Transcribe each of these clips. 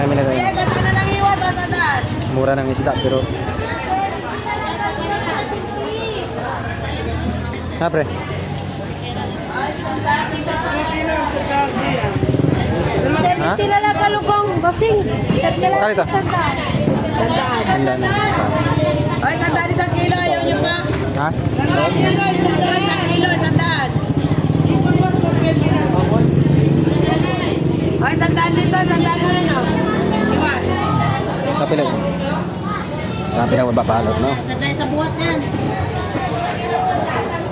Marami na ganyan. Yes, sandaan na lang iwas, sandaan. Mura ng isda pero... Ha, pre? Ha? Sila lang kalubong, bossing. Kalita? Sandaan. Handa na. Ay, sandaan isang kilo, ayaw nyo pa. Ha? Isang kilo, sandaan. Ay, sandaan dito, sandaan na rin, oh. Iwas. Kapila. Marami na mababalot, no? Sandaan sa buhat yan.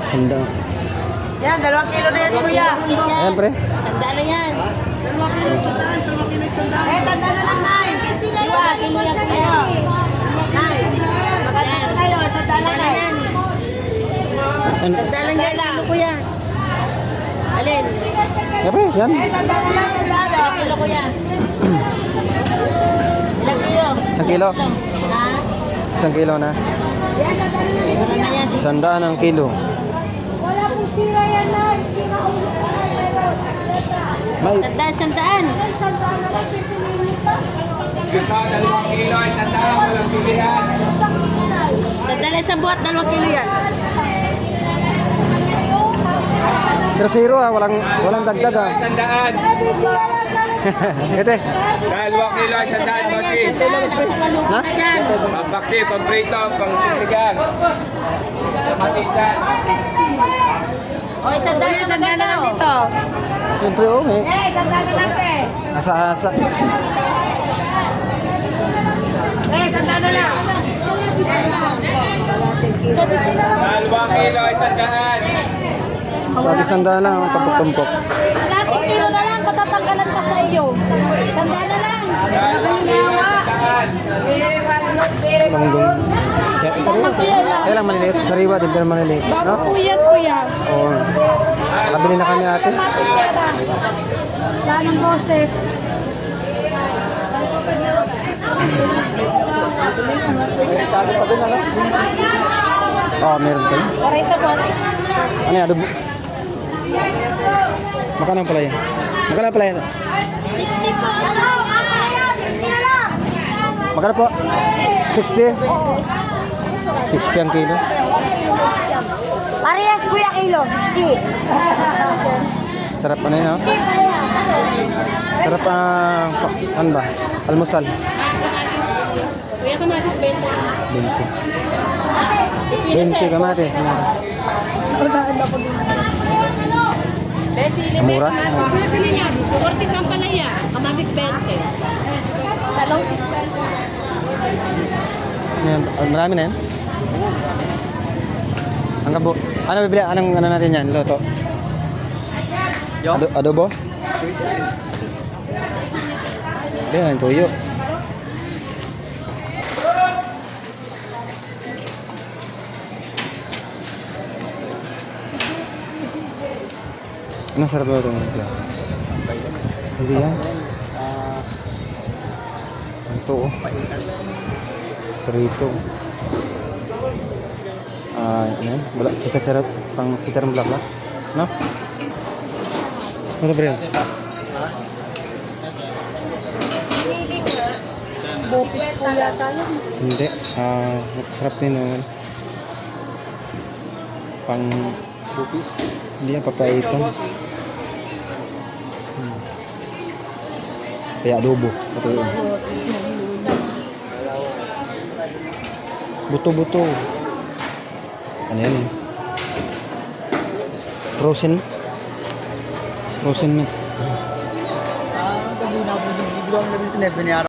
Sanda. Yan, 2 kilo na yan, kuya. Ayan, pre. Sandaan na yan. 2 kilo sandaan, 2 kilo sandaan. Eh, sandaan na lang, Nay. Iwas, iwas kayo. Nay, magandang kayo, sandaan na yan. Sandaan lang yan, kuya. Alin? Ya, pre. Yan. Eh, sandaan na lang, sandaan. 2 kilo, kuya. Ilang kilo? 1 kilo. Ha? 1 kilo na. Yan, sandaan na lang. Wala na yan. 100 ang kilo. Wala pong sira yan, Nay. Sira ulo ka. May... Sandaan, sandaan. Sandaan na lang, pipiliin pa. Ito, 2 kilo ay sandaan, walang pilihan. Sandaan na isang buhat, 2 kilo yan. 0-0 ah. Walang dagdag ah. Sandaan. Ito eh. 2 kilo ay sandaan, bossing. Na? Pampaksi, pamprito, pangsinigang. Matisan. O, sandaan na lang dito. Siyempre oh. Eh. Eh, sandaan na lang, pe. Asa-asa. Eh, sandaan na lang. 2 kilo ay sandaan. Pati 100 lang ang tumpok-tumpok. Kalating kilo na lang, patatanggalan pa sa iyo. Sandaan na lang. 2 kilo ay sandaan. Langgong. Kaya lang maliliit. Sariwa din pero maliliit. No? Bago po yan, kuya. Oo. Kabili na kami ate. Wala ng boses. Oo, meron kayo. Parita po, ate. Ano yan? Adobo? Magkano pala yan? Magkano pala yan? 60 po. 60 na lang. Magkano po? 60? 60 ang kilo. Parehas, kuya, kilo. 60. Sarap ano yun, oh? Sarap ang, ano ba? Almusal. Kuya, kamatis 20. 20 kamatis. Mura? Pili niya. 40 ang palaya. Kamatis 20. Talong. Ayan, marami na yan. Ang kabo. Ano bibili? Anong ano natin yan? Loto? Adobo? Yan, ang tuyo. Ano sarap ba ito? Hindi yan. Ito oh. Prito. Yan. Cita-charot. Pang cita-charot black. No? Ano ba yan? Bopis po yata yun. Hindi. Sarap din naman. Pang bupis. Hindi yan papaitan. Kaya adobo. Ito yun. Buto-buto. Ano yan? Frozen. Frozen meat. Gabi na po yung biglang na rin sinipin niya.